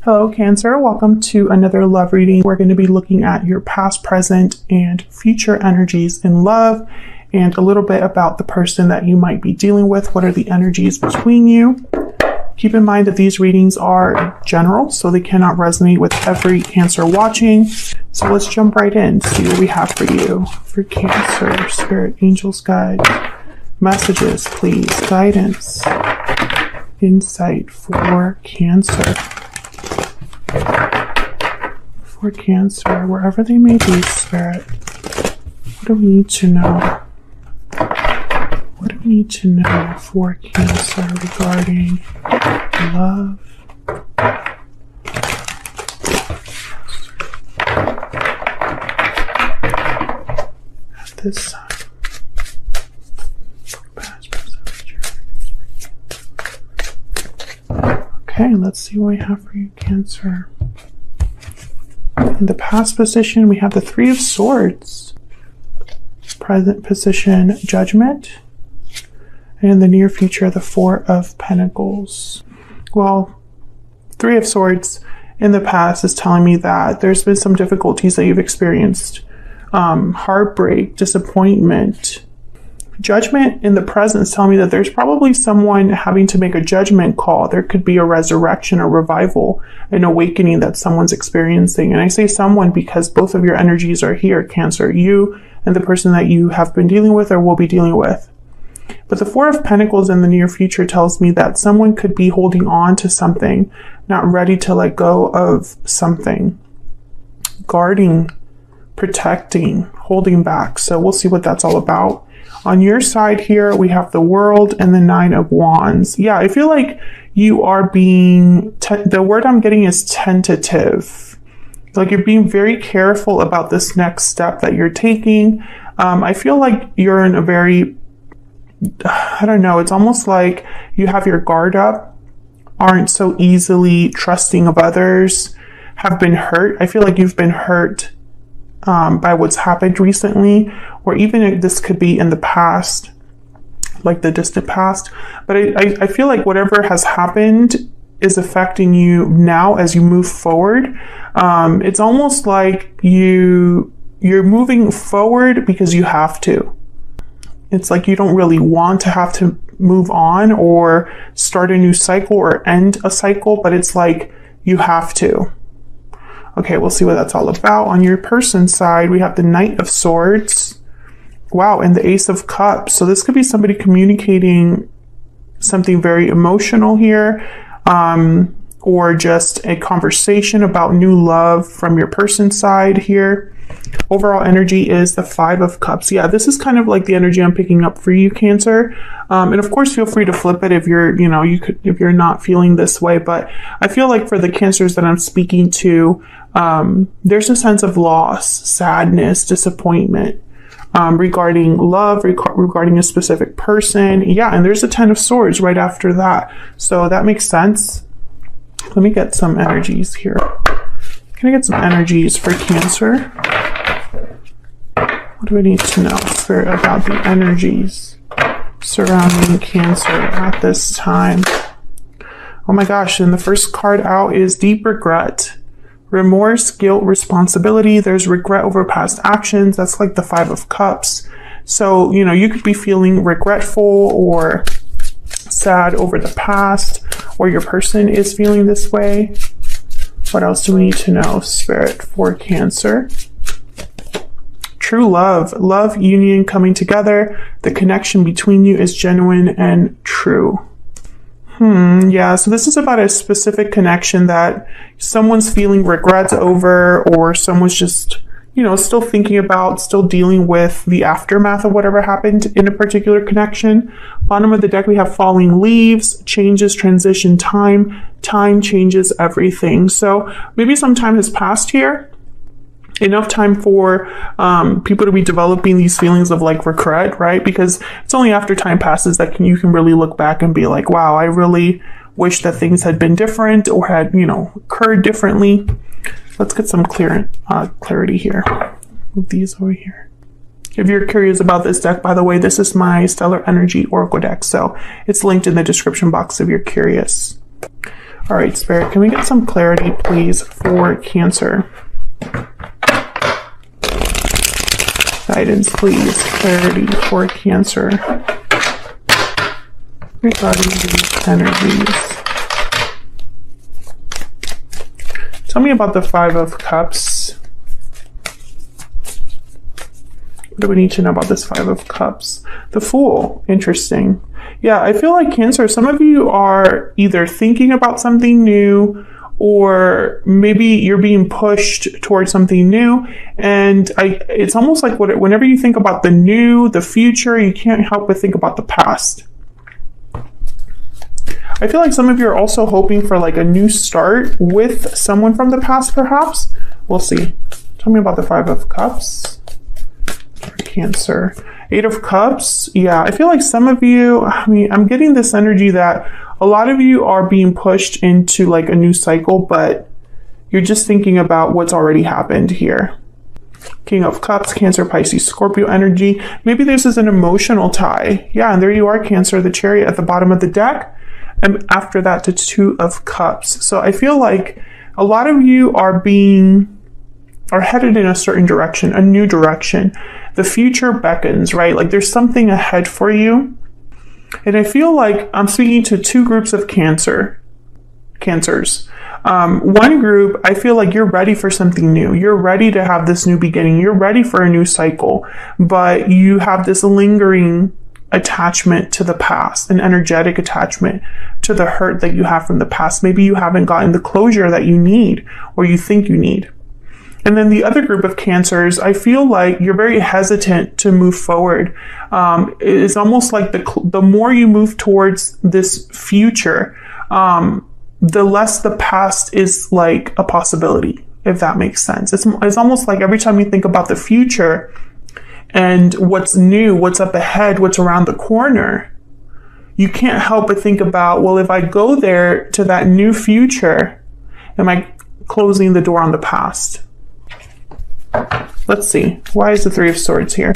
Hello, Cancer. Welcome to another love reading. We're going to be looking at your past, present, and future energies in love and a little bit about the person that you might be dealing with. What are the energies between you? Keep in mind that these readings are general, so they cannot resonate with every Cancer watching. So let's jump right in, see what we have for you. For Cancer, Spirit, Angels, Guides, messages, please, guidance, insight for Cancer. For Cancer, wherever they may be, Spirit, what do we need to know? What do we need to know for Cancer regarding love? At this time. Past, present, future. Okay, let's see what we have for you, Cancer. In the past position, we have the Three of Swords. Present position, Judgment. And in the near future, the Four of Pentacles. Well, Three of Swords in the past is telling me that there's been some difficulties that you've experienced. Heartbreak, disappointment. Judgment in the present is telling me that there's probably someone having to make a judgment call. There could be a resurrection, a revival, an awakening that someone's experiencing. And I say someone because both of your energies are here, Cancer. You and the person that you have been dealing with or will be dealing with. But the Four of Pentacles in the near future tells me that someone could be holding on to something, not ready to let go of something. Guarding, protecting, holding back. So we'll see what that's all about. On your side here, we have the World and the Nine of Wands. Yeah, I feel like you are being, the word I'm getting is tentative. Like you're being very careful about this next step that you're taking. I feel like you're in a very, I don't know, it's almost like you have your guard up, aren't so easily trusting of others, have been hurt. I feel like you've been hurt by what's happened recently, or even this could be in the past, like the distant past. But I feel like whatever has happened is affecting you now as you move forward. It's almost like you're moving forward because you have to. It's like you don't really want to have to move on or start a new cycle or end a cycle, but it's like you have to. Okay, we'll see what that's all about. On your person side, we have the Knight of Swords. Wow, and the Ace of Cups. So this could be somebody communicating something very emotional here, or just a conversation about new love from your person's side here. Overall energy is the Five of Cups. Yeah, this is kind of like the energy I'm picking up for you, Cancer. And of course, feel free to flip it if you're, if you're not feeling this way. But I feel like for the Cancers that I'm speaking to, there's a sense of loss, sadness, disappointment, regarding love, regarding a specific person. Yeah, and there's a Ten of Swords right after that. So that makes sense. Let me get some energies here. Can I get some energies for Cancer? What do we need to know about the energies surrounding Cancer at this time? Oh my gosh, and the first card out is Deep Regret. Remorse, guilt, responsibility. There's regret over past actions. That's like the Five of Cups. So, you could be feeling regretful or sad over the past, or your person is feeling this way. What else do we need to know, Spirit, for Cancer? True love, union coming together. The connection between you is genuine and true. Yeah, so this is about a specific connection that someone's feeling regrets over, or someone's just, still thinking about, still dealing with the aftermath of whatever happened in a particular connection. Bottom of the deck, we have falling leaves, changes, transition, time. Time changes everything. So maybe some time has passed here. Enough time for people to be developing these feelings of like regret, right? Because it's only after time passes that you can really look back and be like, wow, I really wish that things had been different or had, occurred differently. Let's get some clarity here. Move these over here. If you're curious about this deck, by the way, this is my Stellar Energy Oracle deck, so it's linked in the description box if you're curious. All right, Spirit, can we get some clarity, please, for Cancer? Guidance, please. Clarity for Cancer regarding these energies. Tell me about the Five of Cups. What do we need to know about this Five of Cups? The Fool. Interesting. Yeah, I feel like Cancer, some of you are either thinking about something new, or maybe you're being pushed towards something new. And it's almost like whenever you think about the new, the future, you can't help but think about the past. I feel like some of you are also hoping for like a new start with someone from the past, perhaps. We'll see. Tell me about the Five of Cups. Cancer. Eight of Cups. Yeah, I feel like some of you, I'm getting this energy that a lot of you are being pushed into like a new cycle, but you're just thinking about what's already happened here. King of Cups, Cancer, Pisces, Scorpio energy. Maybe this is an emotional tie. Yeah, and there you are, Cancer, the Chariot at the bottom of the deck. And after that, the Two of Cups. So I feel like a lot of you are headed in a certain direction, a new direction. The future beckons, right? Like there's something ahead for you. And I feel like I'm speaking to two groups of cancers. One group, I feel like you're ready for something new. You're ready to have this new beginning. You're ready for a new cycle, but you have this lingering attachment to the past, an energetic attachment to the hurt that you have from the past. Maybe you haven't gotten the closure that you need or you think you need. And then the other group of Cancers, I feel like you're very hesitant to move forward. It's almost like the more you move towards this future, the less the past is like a possibility, if that makes sense. It's almost like every time you think about the future and what's new, what's up ahead, what's around the corner, you can't help but think about, well, if I go there to that new future, am I closing the door on the past? Let's see. Why is the Three of Swords here?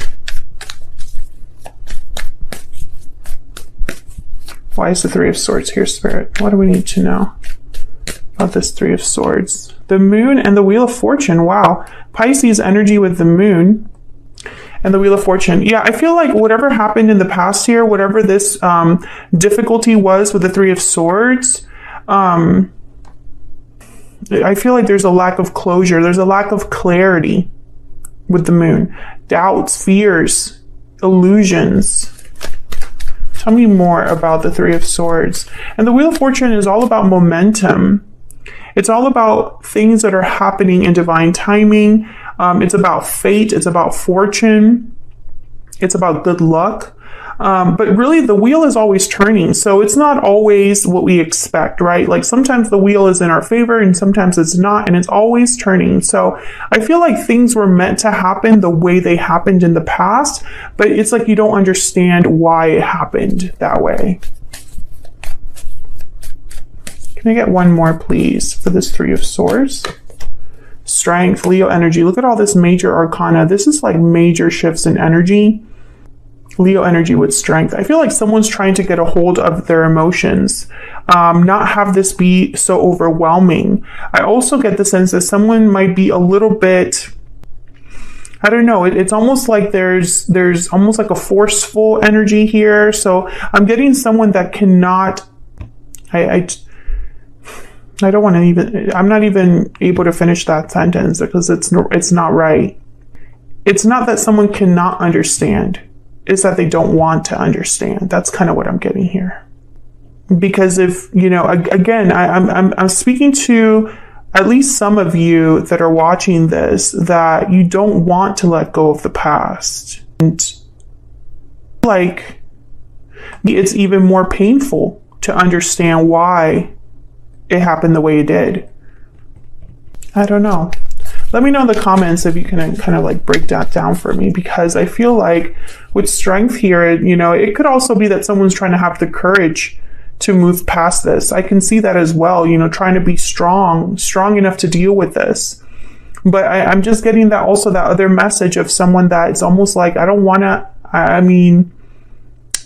Why is the Three of Swords here, Spirit? What do we need to know about this Three of Swords? The Moon and the Wheel of Fortune. Wow. Pisces energy with the Moon and the Wheel of Fortune. Yeah, I feel like whatever happened in the past here, whatever this difficulty was with the Three of Swords, I feel like there's a lack of closure. There's a lack of clarity with the Moon. Doubts, fears, illusions. Tell me more about the Three of Swords. And the Wheel of Fortune is all about momentum. It's all about things that are happening in divine timing. It's about fate. It's about fortune. It's about good luck. But really the wheel is always turning. So it's not always what we expect, right? Like sometimes the wheel is in our favor and sometimes it's not, and it's always turning. So I feel like things were meant to happen the way they happened in the past, but it's like you don't understand why it happened that way. Can I get one more, please, for this Three of Swords? Strength, Leo energy. Look at all this major arcana. This is like major shifts in energy. Leo energy with strength. I feel like someone's trying to get a hold of their emotions, not have this be so overwhelming. I also get the sense that someone might be a little bit, I don't know, it's almost like there's almost like a forceful energy here. So I'm getting someone that cannot, I don't want to even, I'm not even able to finish that sentence because it's not right. It's not that someone cannot understand. Is that they don't want to understand. That's kind of what I'm getting here. Because if, you know, again, I'm speaking to at least some of you that are watching this, that you don't want to let go of the past. And like, it's even more painful to understand why it happened the way it did. I don't know. Let me know in the comments if you can kind of like break that down for me, because I feel like with strength here, you know, it could also be that someone's trying to have the courage to move past this. I can see that as well, you know, trying to be strong enough to deal with this. But I'm just getting that also, that other message of someone that it's almost like, I don't want to, I mean,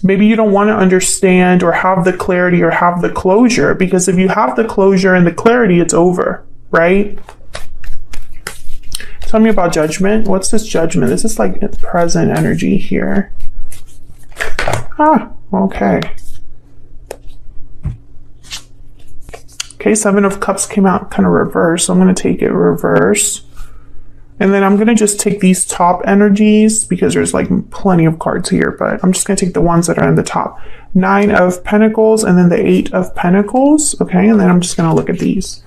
maybe you don't want to understand or have the clarity or have the closure, because if you have the closure and the clarity, it's over, right? Tell me about judgment. What's this judgment? This is like present energy here. Ah, okay. Okay, Seven of Cups came out kind of reverse, so I'm going to take it reverse. And then I'm going to just take these top energies because there's like plenty of cards here, but I'm just going to take the ones that are in the top. Nine of Pentacles and then the Eight of Pentacles. Okay, and then I'm just going to look at these.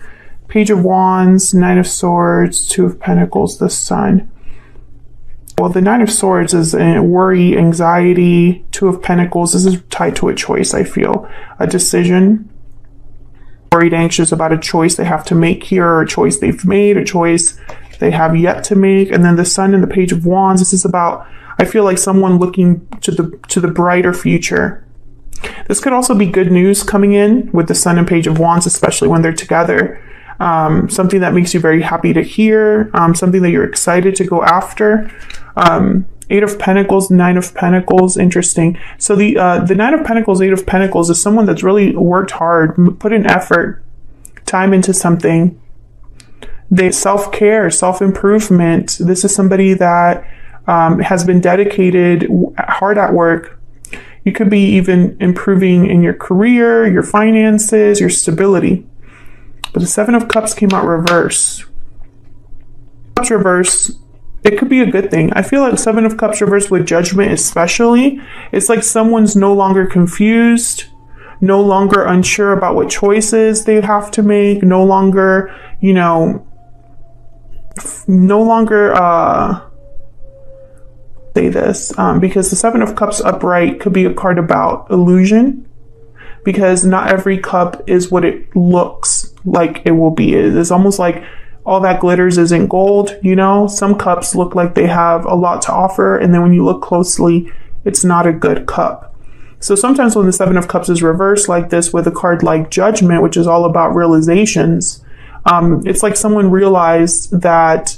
Page of Wands, Nine of Swords, Two of Pentacles, the Sun. Well, the Nine of Swords is worry, anxiety. Two of Pentacles, this is tied to a choice, I feel. A decision. Worried, anxious about a choice they have to make here, or a choice they've made, a choice they have yet to make. And then the Sun and the Page of Wands, this is about, I feel like someone looking to the brighter future. This could also be good news coming in with the Sun and Page of Wands, especially when they're together. Something that makes you very happy to hear, something that you're excited to go after. Eight of Pentacles, Nine of Pentacles, interesting. So the Nine of Pentacles, Eight of Pentacles is someone that's really worked hard, put in effort, time into something. They self-care, self-improvement. This is somebody that has been dedicated, hard at work. You could be even improving in your career, your finances, your stability. But the Seven of Cups came out reverse. Cups reverse, it could be a good thing. I feel like Seven of Cups reverse with judgment especially, it's like someone's no longer confused, no longer unsure about what choices they have to make, no longer, you know, say this, because the Seven of Cups upright could be a card about illusion, because not every cup is what it looks like it will be. It's almost like all that glitters isn't gold, you know? Some cups look like they have a lot to offer, and then when you look closely, it's not a good cup. So sometimes when the Seven of Cups is reversed like this with a card like Judgment, which is all about realizations, it's like someone realized that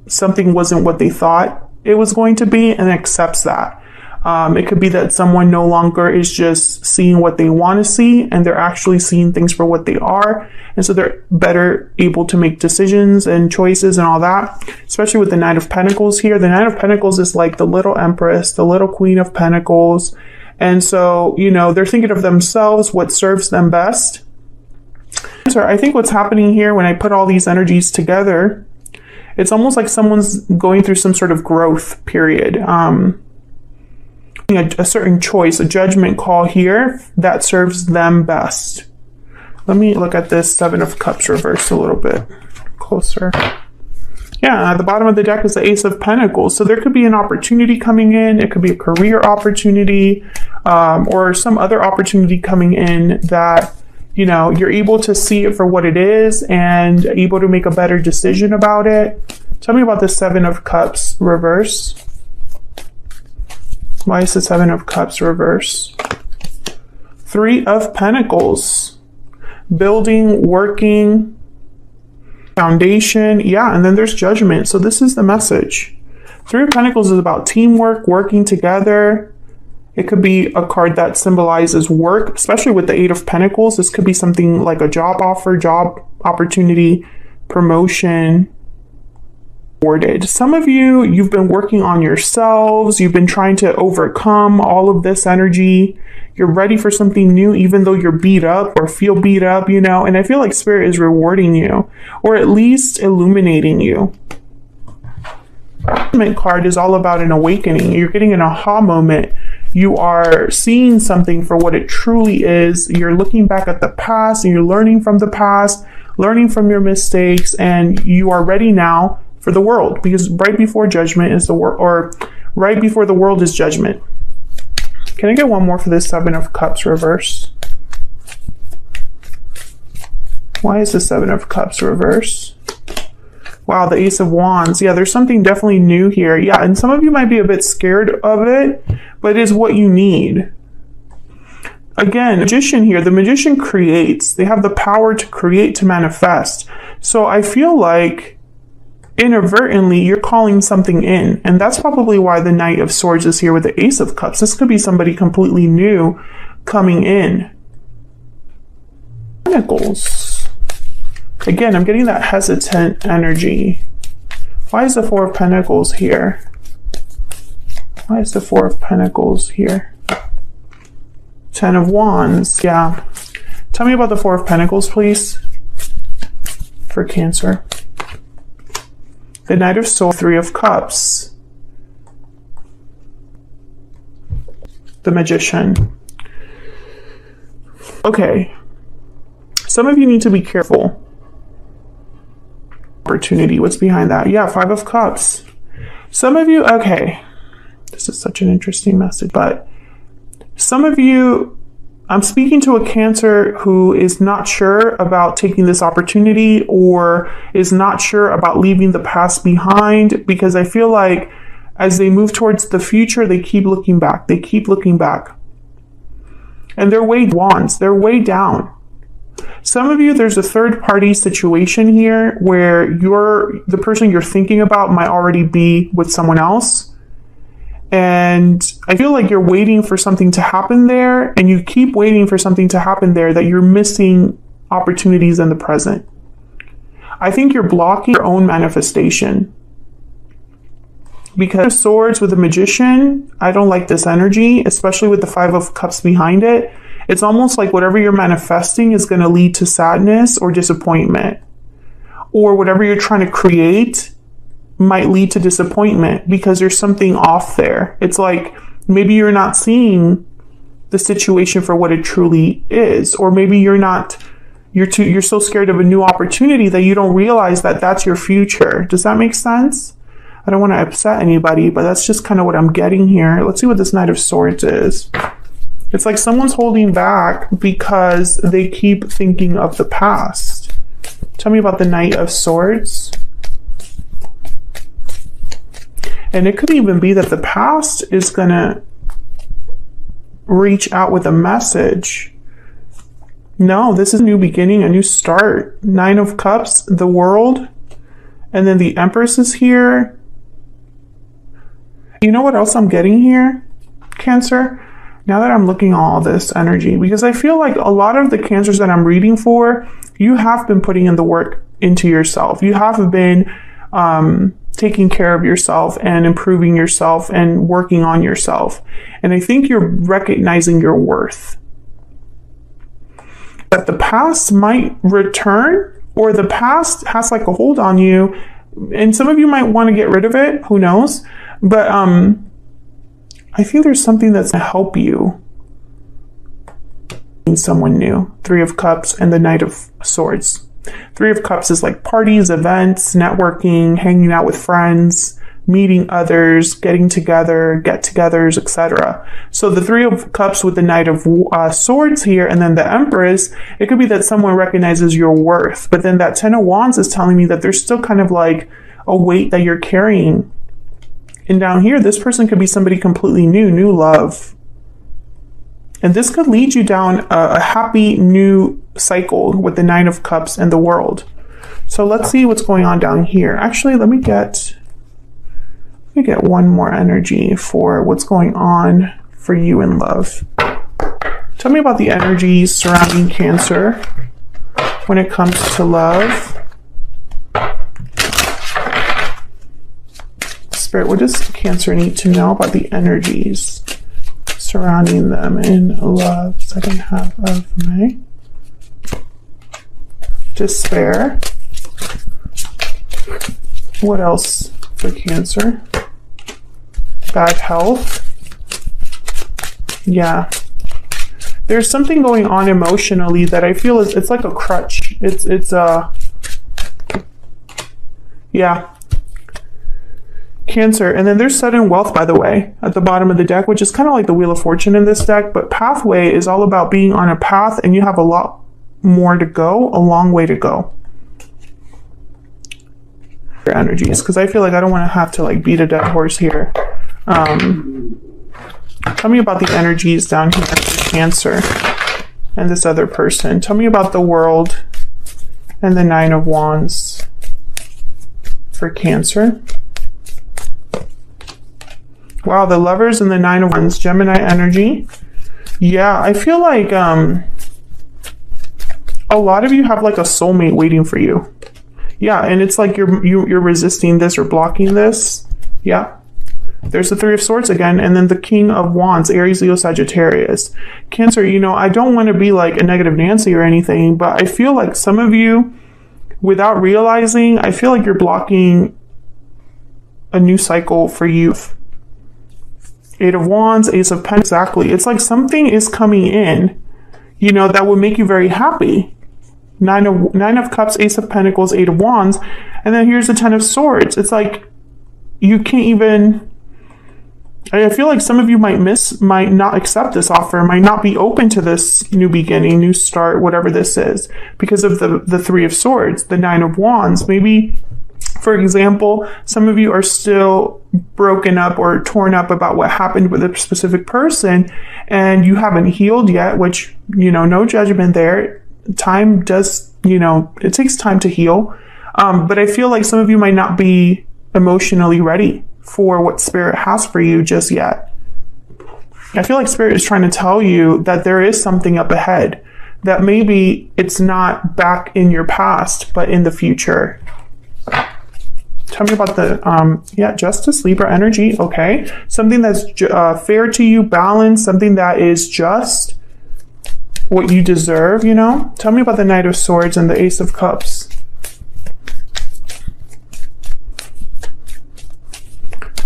something wasn't what they thought it was going to be and accepts that. It could be that someone no longer is just seeing what they want to see, and they're actually seeing things for what they are. And so they're better able to make decisions and choices and all that, especially with the Knight of Pentacles here. The Knight of Pentacles is like the little Empress, the little Queen of Pentacles. And so, you know, they're thinking of themselves, what serves them best. So I think what's happening here when I put all these energies together, it's almost like someone's going through some sort of growth period. A certain choice, a judgment call here that serves them best. Let me look at this Seven of Cups reversed a little bit closer. Yeah, at the bottom of the deck is the Ace of Pentacles. So there could be an opportunity coming in. It could be a career opportunity, or some other opportunity coming in that, you know, you're able to see it for what it is and able to make a better decision about it. Tell me about the Seven of Cups reverse. Why is the Seven of Cups reverse? Three of Pentacles. Building, working, foundation. Yeah, and then there's Judgment. So this is the message. Three of Pentacles is about teamwork, working together. It could be a card that symbolizes work, especially with the Eight of Pentacles. This could be something like a job offer, job opportunity, promotion. Some of you, you've been working on yourselves. You've been trying to overcome all of this energy. You're ready for something new, even though you're beat up or feel beat up, you know, and I feel like Spirit is rewarding you, or at least illuminating you. The Judgment card is all about an awakening. You're getting an aha moment. You are seeing something for what it truly is. You're looking back at the past and you're learning from the past, learning from your mistakes, and you are ready now for the world, because right before Judgment is the world, or right before the world is Judgment. Can I get one more for this Seven of Cups reverse? Why is the Seven of Cups reverse? Wow, the Ace of Wands. Yeah, there's something definitely new here. Yeah, and some of you might be a bit scared of it, but it is what you need. Again, Magician here. The Magician creates. They have the power to create, to manifest. So I feel like inadvertently you're calling something in. And that's probably why the Knight of Swords is here with the Ace of Cups. This could be somebody completely new coming in. Pentacles. Again, I'm getting that hesitant energy. Why is the Four of Pentacles here? Why is the Four of Pentacles here? Ten of Wands. Yeah. Tell me about the Four of Pentacles, please, for Cancer. The Knight of Swords, Three of Cups. The Magician. Okay. Some of you need to be careful. Opportunity. What's behind that? Yeah, Five of Cups. Some of you, okay. This is such an interesting message, but some of you, I'm speaking to a Cancer who is not sure about taking this opportunity or is not sure about leaving the past behind, because I feel like as they move towards the future, they keep looking back. They keep looking back. And they're way wands. They're way down. Some of you, there's a third party situation here where the person you're thinking about might already be with someone else. And I feel like you're waiting for something to happen there, and you keep waiting for something to happen there, that you're missing opportunities in the present. I think you're blocking your own manifestation. Because of Swords with the Magician, I don't like this energy, especially with the Five of Cups behind it. It's almost like whatever you're manifesting is going to lead to sadness or disappointment. Or whatever you're trying to create might lead to disappointment because there's something off there. It's like maybe you're not seeing the situation for what it truly is, or maybe you're so scared of a new opportunity that you don't realize that that's your future. Does that make sense? I don't want to upset anybody, but that's just kind of what I'm getting here. Let's see what this Knight of Swords is. It's like someone's holding back because they keep thinking of the past. Tell me about the Knight of Swords. And it could even be that the past is going to reach out with a message. No, this is a new beginning, a new start. Nine of Cups, the World. And then the Empress is here. You know what else I'm getting here, Cancer? Now that I'm looking at all this energy, because I feel like a lot of the Cancers that I'm reading for, you have been putting in the work into yourself. You have been taking care of yourself and improving yourself and working on yourself. And I think you're recognizing your worth. That the past might return, or the past has like a hold on you, and some of you might want to get rid of it, who knows? But I feel there's something that's going to help you in someone new. Three of Cups and the Knight of Swords. Three of Cups is like parties, events, networking, hanging out with friends, meeting others, getting together, get-togethers, etc. So the Three of Cups with the Knight of Swords here, and then the Empress, it could be that someone recognizes your worth. But then that Ten of Wands is telling me that there's still kind of like a weight that you're carrying. And down here, this person could be somebody completely new love. And this could lead you down a happy new cycle with the Nine of Cups and the World. So let's see what's going on down here. Actually, let me get one more energy for what's going on for you in love. Tell me about the energies surrounding Cancer when it comes to love. Spirit, what does Cancer need to know about the energies surrounding them in love? Second half of May. Despair. What else for Cancer? Bad health. Yeah. There's something going on emotionally that I feel it's like a crutch. Yeah. Cancer. And then there's sudden wealth, by the way, at the bottom of the deck, which is kind of like the Wheel of Fortune in this deck. But pathway is all about being on a path, and you have a lot more to go, a long way to go. Your energies, because I feel like I don't want to have to like beat a dead horse here. Tell me about the energies down here for Cancer and this other person. Tell me about the World and the Nine of Wands. for Cancer. Wow, the Lovers and the Nine of Wands, Gemini energy. Yeah, I feel like a lot of you have like a soulmate waiting for you. Yeah, and it's like you're resisting this or blocking this. Yeah. There's the Three of Swords again, and then the King of Wands, Aries, Leo, Sagittarius. Cancer, you know, I don't want to be like a negative Nancy or anything, but I feel like some of you, without realizing, I feel like you're blocking a new cycle for you. Eight of Wands, Ace of Pentacles, exactly. It's like something is coming in, you know, that would make you very happy. Nine of Cups, Ace of Pentacles, Eight of Wands, and then here's the Ten of Swords. It's like you can't even... I feel like some of you might not accept this offer, might not be open to this new beginning, new start, whatever this is, because of the Three of Swords, the Nine of Wands. Maybe, for example, some of you are still broken up or torn up about what happened with a specific person, and you haven't healed yet, which, you know, no judgment there. Time does, you know, it takes time to heal. But I feel like some of you might not be emotionally ready for what Spirit has for you just yet. I feel like Spirit is trying to tell you that there is something up ahead, that maybe it's not back in your past, but in the future. Tell me about the, Justice, Libra energy. Okay. Something that's fair to you, balanced, something that is just what you deserve, you know? Tell me about the Knight of Swords and the Ace of Cups.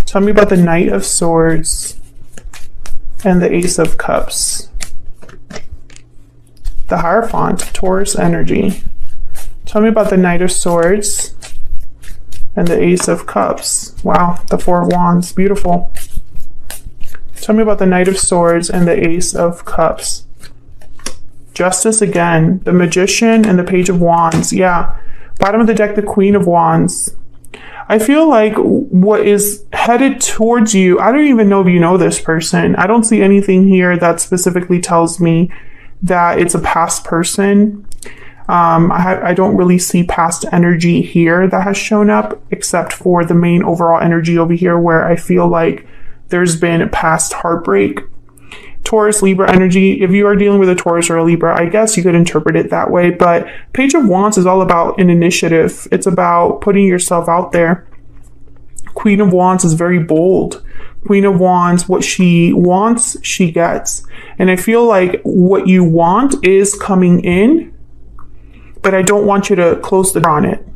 Tell me about the Knight of Swords and the Ace of Cups. The Hierophant, Taurus energy. Tell me about the Knight of Swords and the Ace of Cups. Wow, the Four of Wands, beautiful. Tell me about the Knight of Swords and the Ace of Cups. Justice again, the Magician and the Page of Wands. Yeah, bottom of the deck, the Queen of Wands. I feel like what is headed towards you, I don't even know if you know this person. I don't see anything here that specifically tells me that it's a past person. I don't really see past energy here that has shown up, except for the main overall energy over here where I feel like there's been past heartbreak. Taurus, Libra energy. If you are dealing with a Taurus or a Libra, I guess you could interpret it that way. But Page of Wands is all about an initiative. It's about putting yourself out there. Queen of Wands is very bold. Queen of Wands, what she wants, she gets. And I feel like what you want is coming in, but I don't want you to close the door on it.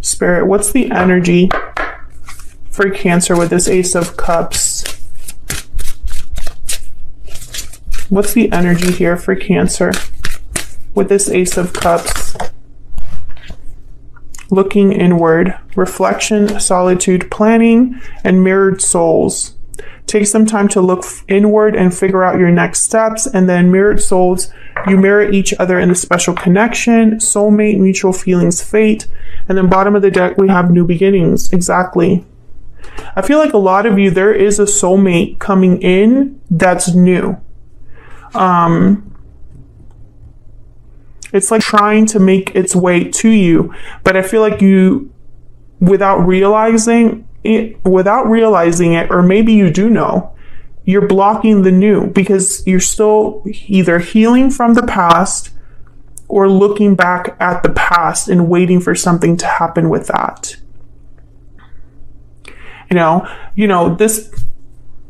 Spirit, what's the energy for Cancer with this Ace of Cups? What's the energy here for Cancer with this Ace of Cups? Looking inward, reflection, solitude, planning, and mirrored souls. Take some time to look inward and figure out your next steps. And then mirrored souls, you mirror each other in a special connection, soulmate, mutual feelings, fate. And then bottom of the deck, we have new beginnings. Exactly. I feel like a lot of you, there is a soulmate coming in that's new. It's like trying to make its way to you, but I feel like you, without realizing it, or maybe you do know, you're blocking the new because you're still either healing from the past or looking back at the past and waiting for something to happen with that. You know, this,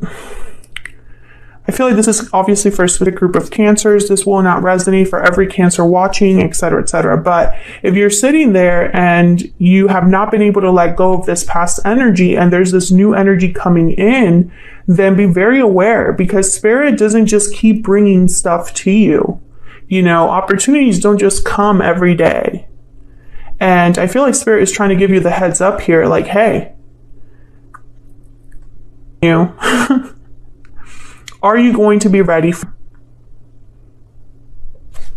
I feel like this is obviously for a specific group of Cancers. This will not resonate for every Cancer watching, etc., etc. But if you're sitting there and you have not been able to let go of this past energy and there's this new energy coming in, then be very aware, because Spirit doesn't just keep bringing stuff to you. You know, opportunities don't just come every day. And I feel like Spirit is trying to give you the heads up here, like, hey, are you going to be ready for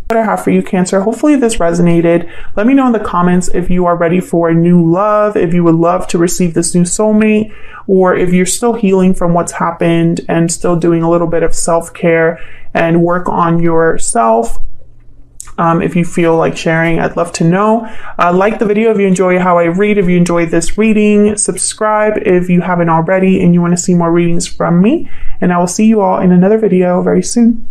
what I have for you, Cancer? Hopefully this resonated. Let me know in the comments if you are ready for new love, if you would love to receive this new soulmate, or if you're still healing from what's happened and still doing a little bit of self-care and work on yourself. If you feel like sharing, I'd love to know. Like the video if you enjoy how I read, if you enjoy this reading. Subscribe if you haven't already and you want to see more readings from me. And I will see you all in another video very soon.